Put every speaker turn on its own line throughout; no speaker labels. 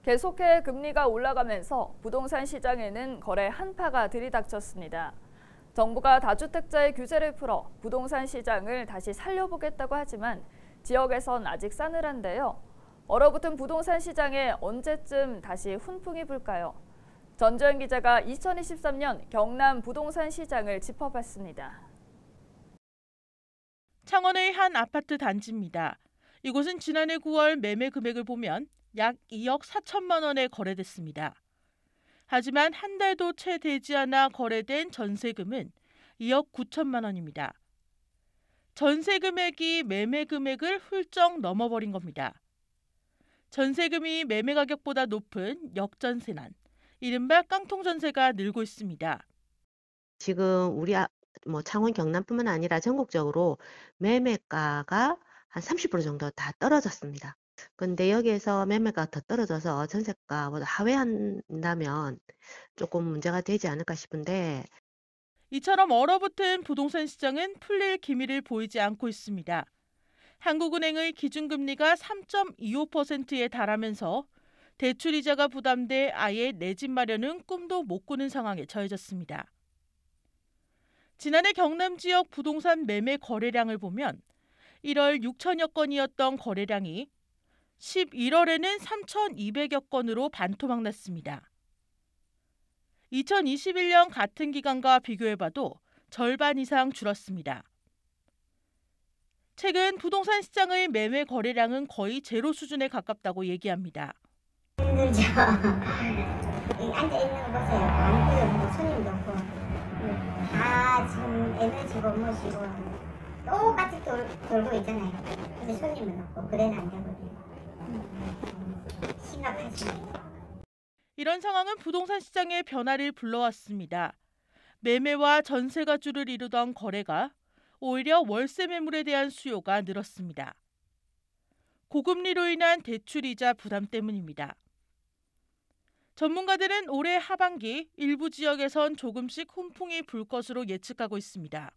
계속해 금리가 올라가면서 부동산 시장에는 거래 한파가 들이닥쳤습니다. 정부가 다주택자의 규제를 풀어 부동산 시장을 다시 살려보겠다고 하지만 지역에선 아직 싸늘한데요. 얼어붙은 부동산 시장에 언제쯤 다시 훈풍이 불까요? 전주현 기자가 2023년 경남 부동산 시장을 짚어봤습니다.
창원의 한 아파트 단지입니다. 이곳은 지난해 9월 매매 금액을 보면 약 2억 4천만 원에 거래됐습니다. 하지만 한 달도 채 되지 않아 거래된 전세금은 2억 9천만 원입니다. 전세 금액이 매매 금액을 훌쩍 넘어버린 겁니다. 전세금이 매매 가격보다 높은 역전세난, 이른바 깡통 전세가 늘고 있습니다.
지금 우리 창원 경남뿐만 아니라 전국적으로 매매가가 한 30% 정도 다 떨어졌습니다. 근데 여기에서 매매가 더 떨어져서 전세가보다 하회한다면 조금 문제가 되지 않을까 싶은데,
이처럼 얼어붙은 부동산 시장은 풀릴 기미를 보이지 않고 있습니다. 한국은행의 기준금리가 3.25%에 달하면서 대출이자가 부담돼 아예 내 집 마련은 꿈도 못 꾸는 상황에 처해졌습니다. 지난해 경남 지역 부동산 매매 거래량을 보면 1월 6천여 건이었던 거래량이 11월에는 3,200여 건으로 반토막 났습니다. 2021년 같은 기간과 비교해봐도 절반 이상 줄었습니다. 최근 부동산 시장의 매매 거래량은 거의 제로 수준에 가깝다고 얘기합니다.
힘들죠. 앉아있는 거 보세요. 아무것도 없고 손님도 없고 다 지금 에너지고 뭐시고 똑같이 돌고 있잖아요. 근데 손님은 없고 그래는 안 되거든요. 심각하십니다.
이런 상황은 부동산 시장의 변화를 불러왔습니다. 매매와 전세가 주를 이루던 거래가 오히려 월세 매물에 대한 수요가 늘었습니다. 고금리로 인한 대출이자 부담 때문입니다. 전문가들은 올해 하반기 일부 지역에선 조금씩 훈풍이 불 것으로 예측하고 있습니다.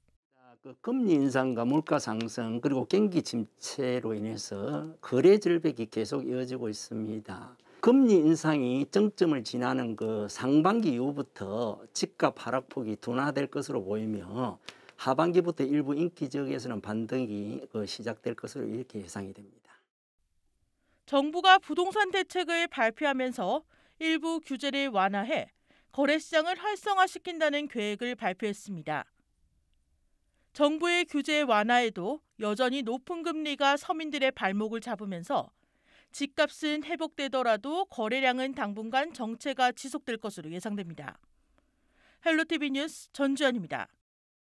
금리 인상과 물가 상승 그리고 경기 침체로 인해서 거래 절벽이 계속 이어지고 있습니다. 금리 인상이 정점을 지나는 그 상반기 이후부터 집값 하락폭이 둔화될 것으로 보이며 하반기부터 일부 인기 지역에서는 반등이 시작될 것으로 이렇게 예상이 됩니다.
정부가 부동산 대책을 발표하면서 일부 규제를 완화해 거래 시장을 활성화시킨다는 계획을 발표했습니다. 정부의 규제 완화에도 여전히 높은 금리가 서민들의 발목을 잡으면서 집값은 회복되더라도 거래량은 당분간 정체가 지속될 것으로 예상됩니다. 헬로티비 뉴스 전주현입니다.